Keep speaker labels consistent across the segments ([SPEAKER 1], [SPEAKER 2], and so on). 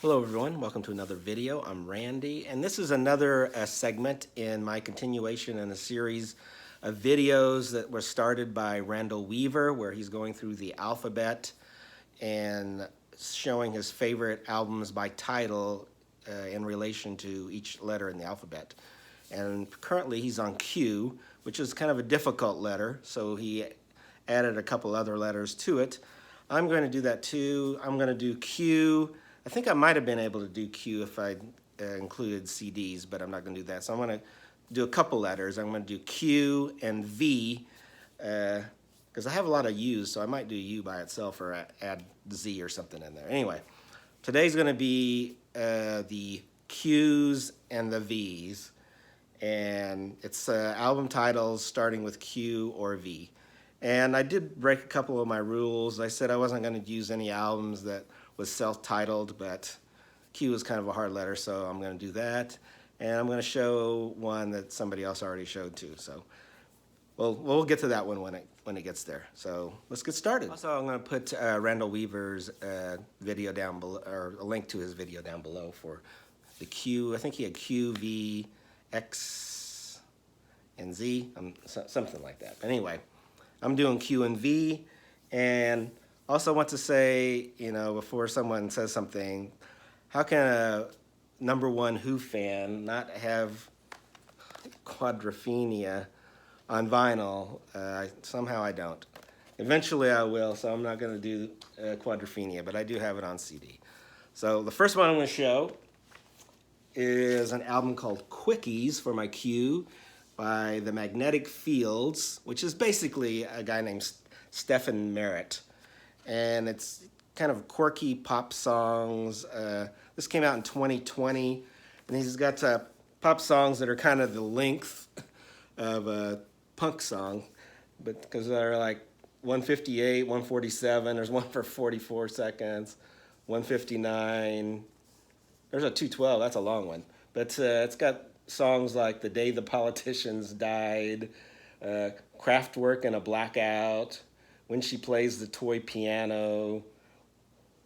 [SPEAKER 1] Hello everyone, welcome to another video. I'm Randy, and this is another segment in my continuation in a series of videos that were started by Randall Weaver, where he's going through the alphabet and showing his favorite albums by title in relation to each letter in the alphabet. And currently he's on Q, which is kind of a difficult letter, so he added a couple other letters to it. I'm going to do that too. I'm going to do Q. I think I might have been able to do Q if I included CDs, but I'm not going to do that. So I'm going to do a couple letters. I'm going to do Q and V because I have a lot of U's, so I might do U by itself or add Z or something in there. Anyway, today's going to be the Q's and the V's, and it's album titles starting with Q or V. And I did break a couple of my rules. I said I wasn't going to use any albums that was self-titled, but Q is kind of a hard letter, so I'm going to do that. And I'm going to show one that somebody else already showed too. So we'll get to that one when it gets there. So let's get started. Also, I'm going to put Randall Weaver's video down below, or a link to his video down below for the Q. I think he had Q, V, X, and Z, something like that. But anyway, I'm doing Q and V, and also want to say, before someone says something, how can a #1 Who fan not have Quadrophenia on vinyl? Somehow I don't. Eventually I will, so I'm not going to do Quadrophenia, but I do have it on CD. So the first one I'm going to show is an album called Quickies for my Q by the Magnetic Fields, which is basically a guy named Stephen Merritt. And it's kind of quirky pop songs. This came out in 2020, and he's got pop songs that are kind of the length of a punk song, but because they're like 158, 147. There's one for 44 seconds, 159. There's a 212. That's a long one, but it's got songs like "The Day the Politicians Died," "Kraftwerk in a Blackout," "When She Plays the Toy Piano,"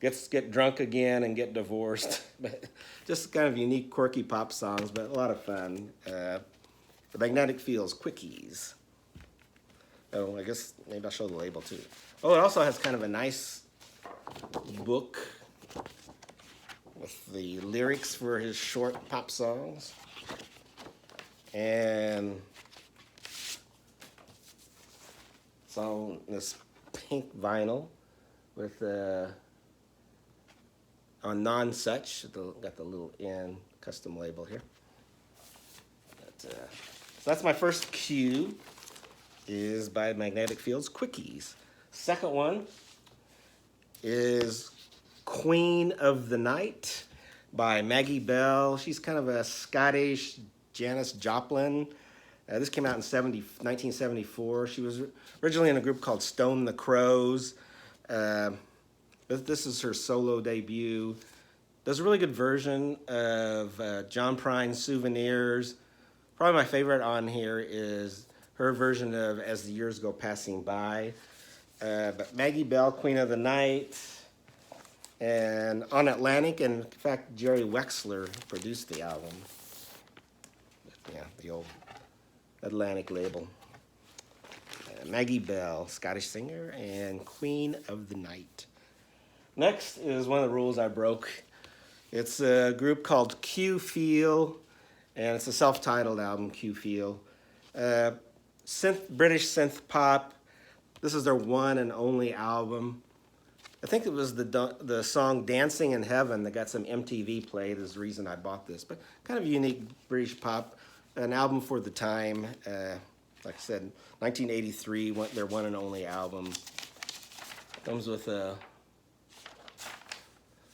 [SPEAKER 1] "Get Drunk Again and Get Divorced." But just kind of unique, quirky pop songs, but a lot of fun. The Magnetic Fields, Quickies. Oh, I guess maybe I'll show the label too. Oh, it also has kind of a nice book with the lyrics for his short pop songs. And it's on this pink vinyl with on non-such. Got the little N custom label here. So that's my first Q, is by Magnetic Fields, Quickies. Second one is Queen of the Night by Maggie Bell. She's kind of a Scottish Janis Joplin. This came out in 1974. She was originally in a group called Stone the Crows. This is her solo debut. Does a really good version of John Prine's Souvenirs. Probably my favorite on here is her version of As the Years Go Passing By. But Maggie Bell, Queen of the Night. And on Atlantic, and in fact, Jerry Wexler produced the album. Yeah, the old Atlantic label. Maggie Bell, Scottish singer, and Queen of the Night. Next is one of the rules I broke. It's a group called Q Feel, and it's a self-titled album, Q Feel. British synth pop. This is their one and only album. I think it was the song Dancing in Heaven that got some MTV played is the reason I bought this. But kind of unique British pop, an album for the time. Like I said, 1983, their one and only album. Comes with a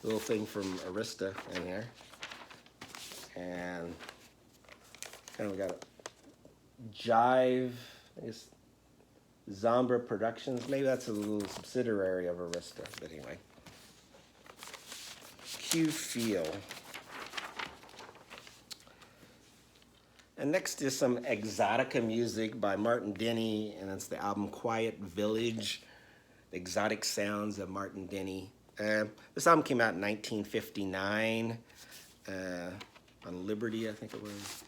[SPEAKER 1] little thing from Arista in here. And kind of got a Jive, I guess, Zombra Productions. Maybe that's a little subsidiary of Arista, but anyway. Q Feel. And next is some exotica music by Martin Denny, and it's the album Quiet Village, Exotic Sounds of Martin Denny. This album came out in 1959 on Liberty, I think it was.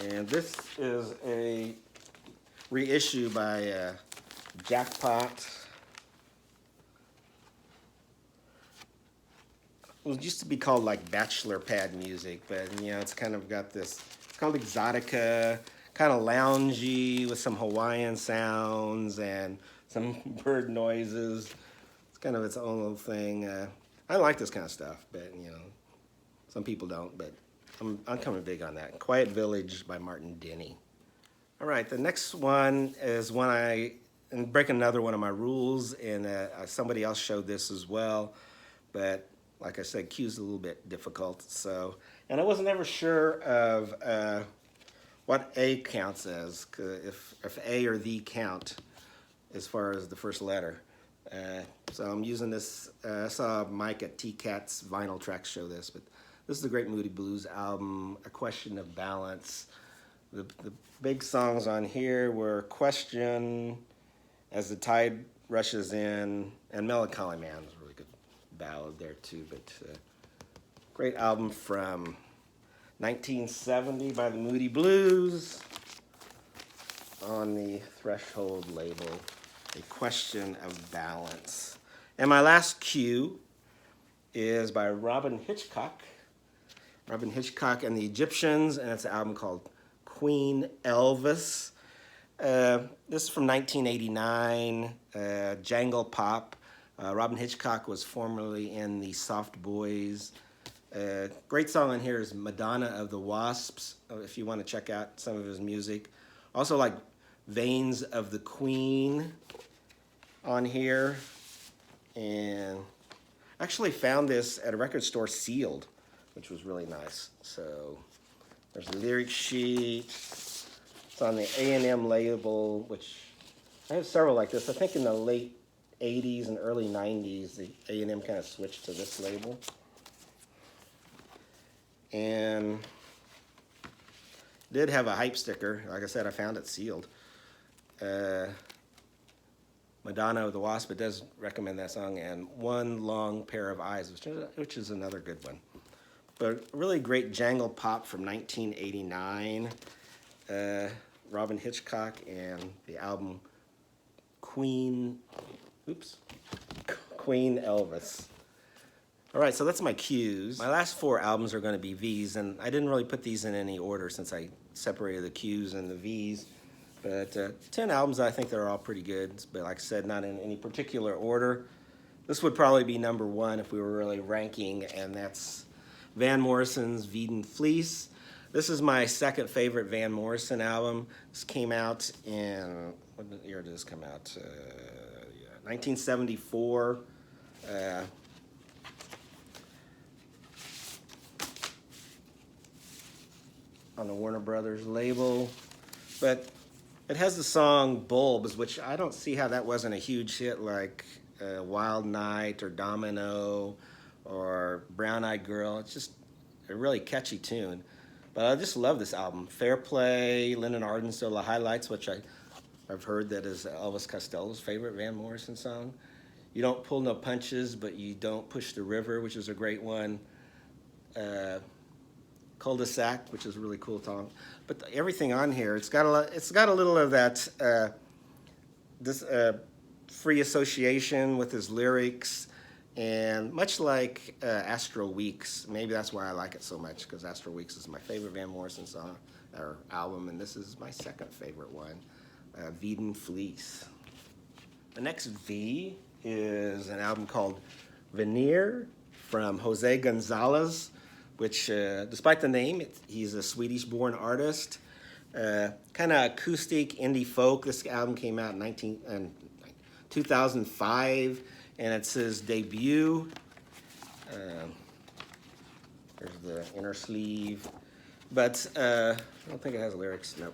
[SPEAKER 1] And this is a reissue by Jackpot. It used to be called like bachelor pad music, but you know, it's kind of got this, it's called Exotica, kind of loungy with some Hawaiian sounds and some bird noises. It's kind of its own little thing. I like this kind of stuff, but you know, some people don't, but I'm coming big on that. Quiet Village by Martin Denny. All right, the next one is one and break another one of my rules, and somebody else showed this as well, but like I said, Q's a little bit difficult, so, and I wasn't ever sure of what A counts as, if A or the count as far as the first letter. So I'm using this, I saw Mike at T-Cat's Vinyl Tracks show this, but this is the Great Moody Blues album, A Question of Balance. The big songs on here were Question, As the Tide Rushes In, and Melancholy Man was a really good ballad there too, but great album from 1970 by the Moody Blues on the Threshold label, A Question of Balance. And my last cue is by Robin Hitchcock and the Egyptians, and it's an album called Queen Elvis. This is from 1989, Jangle Pop. Robin Hitchcock was formerly in the Soft Boys. Great song on here is Madonna of the Wasps, if you want to check out some of his music. Also like Veins of the Queen on here. And I actually found this at a record store sealed, which was really nice. So there's a lyric sheet. It's on the A&M label, which I have several like this. I think in the late 80s and early 90s, the A&M kind of switched to this label. And did have a hype sticker. Like I said, I found it sealed. Madonna of the Wasp, it does recommend that song, and One Long Pair of Eyes, which is another good one. But really great jangle pop from 1989. Robin Hitchcock and the album Queen Elvis. All right, so that's my cues. My last 4 albums are going to be V's, and I didn't really put these in any order since I separated the Q's and the V's. But 10 albums, I think they're all pretty good, but like I said, not in any particular order. This would probably be number 1 if we were really ranking, and that's Van Morrison's Veedon Fleece. This is my second favorite Van Morrison album. This came out in, what year did this come out? 1974. On the Warner Brothers label. But it has the song Bulbs, which I don't see how that wasn't a huge hit like Wild Night or Domino or Brown Eyed Girl. It's just a really catchy tune. But I just love this album. Fair Play, Lennon Arden, Still the Highlights, which I've heard that is Elvis Costello's favorite Van Morrison song. You Don't Pull No Punches, But You Don't Push the River, which is a great one. Cul-de-sac, which is a really cool song. But everything on here, it's got a little of that free association with his lyrics, and much like Astro Weeks, maybe that's why I like it so much, because Astro Weeks is my favorite Van Morrison song or album, and this is my second favorite one, Veedon Fleece. The next V is an album called Veneer from Jose Gonzalez, which, despite the name, he's a Swedish-born artist. Kind of acoustic indie folk. This album came out in 2005, and it's his debut. There's the inner sleeve, but I don't think it has lyrics. No.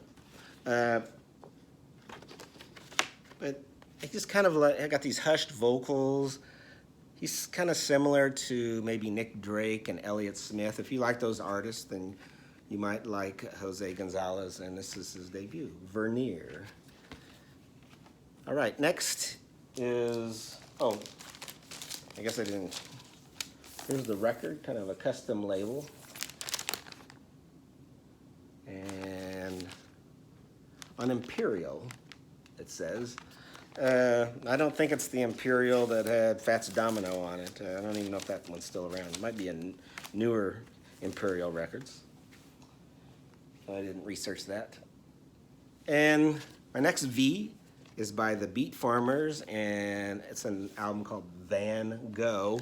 [SPEAKER 1] But it just kind of like, I got these hushed vocals. He's kind of similar to maybe Nick Drake and Elliott Smith. If you like those artists, then you might like Jose Gonzalez, and this is his debut, Veneer. All right, next is, I guess I didn't. Here's the record, kind of a custom label. And on Imperial, it says. I don't think it's the Imperial that had Fats Domino on it. I don't even know if that one's still around. It might be a newer Imperial Records. I didn't research that. And my next V is by the Beat Farmers, and it's an album called Van Gogh.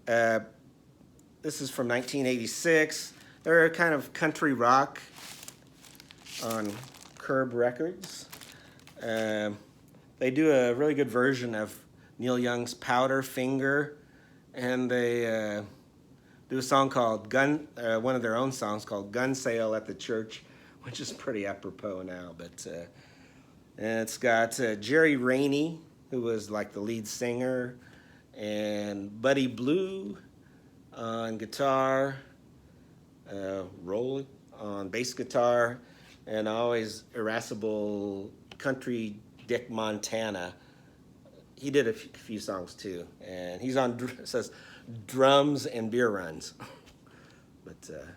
[SPEAKER 1] This is from 1986. They're kind of country rock on Curb Records. They do a really good version of Neil Young's Powderfinger, and they do a song called one of their own songs called Gun Sale at the Church, which is pretty apropos now. But and it's got Jerry Rainey, who was like the lead singer, and Buddy Blue on guitar, Roll on bass guitar, and always irascible country Dick Montana. He did a few songs too, and he's on, it says, drums and beer runs. But the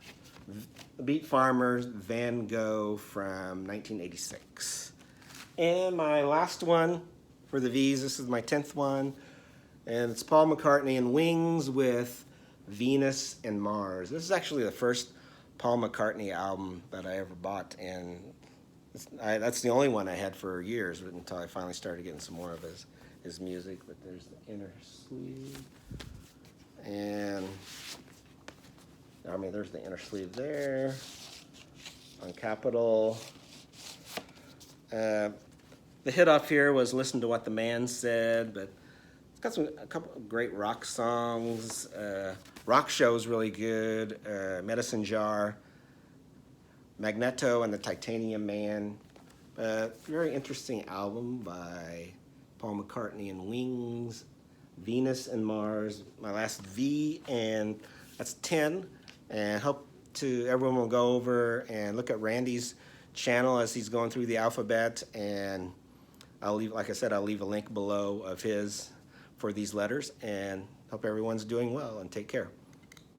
[SPEAKER 1] Beat Farmers, Van Gogh from 1986. And my last one for the V's, this is my 10th one, and it's Paul McCartney and Wings with Venus and Mars. This is actually the first Paul McCartney album that I ever bought, and that's the only one I had for years until I finally started getting some more of his music. But there's the inner sleeve, and I mean there's the inner sleeve there on Capitol. The hit off here was Listen to What the Man Said, but it's got a couple of great rock songs. Rock Show's really good. Medicine Jar, Magneto and the Titanium Man. Very interesting album by Paul McCartney and Wings. Venus and Mars, my last V, and that's 10. And hope everyone will go over and look at Randy's channel as he's going through the alphabet, and I'll leave, like I said, I'll leave a link below of his for these letters, and hope everyone's doing well, and take care.